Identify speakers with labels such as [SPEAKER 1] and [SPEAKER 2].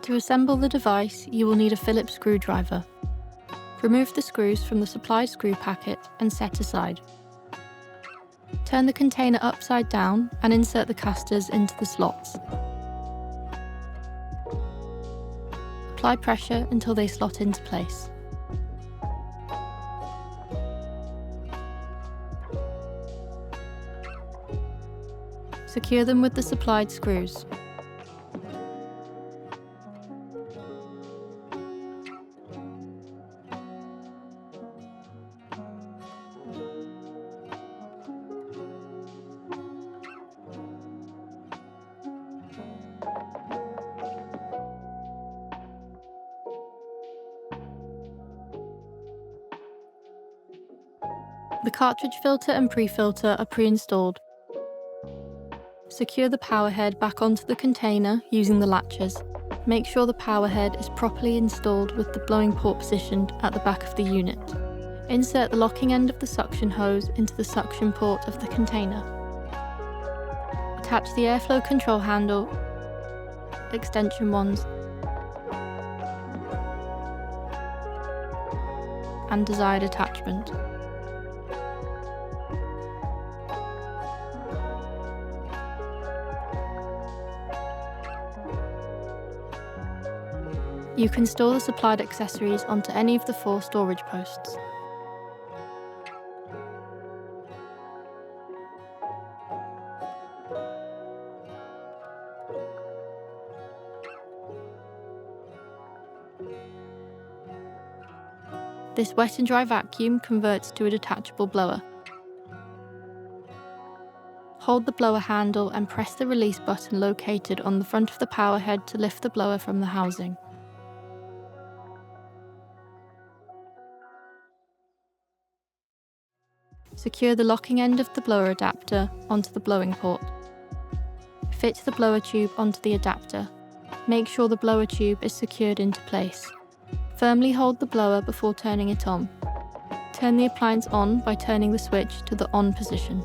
[SPEAKER 1] To assemble the device, you will need a Phillips screwdriver. Remove the screws from the supplied screw packet and set aside. Turn the container upside down and insert the casters into the slots. Apply pressure until they slot into place. Secure them with the supplied screws. The cartridge filter and pre-filter are pre-installed. Secure the power head back onto the container using the latches. Make sure the power head is properly installed with the blowing port positioned at the back of the unit. Insert the locking end of the suction hose into the suction port of the container. Attach the airflow control handle, extension wands, and desired attachment. You can store the supplied accessories onto any of the 4 storage posts. This wet and dry vacuum converts to a detachable blower. Hold the blower handle and press the release button located on the front of the power head to lift the blower from the housing. Secure the locking end of the blower adapter onto the blowing port. Fit the blower tube onto the adapter. Make sure the blower tube is secured into place. Firmly hold the blower before turning it on. Turn the appliance on by turning the switch to the on position.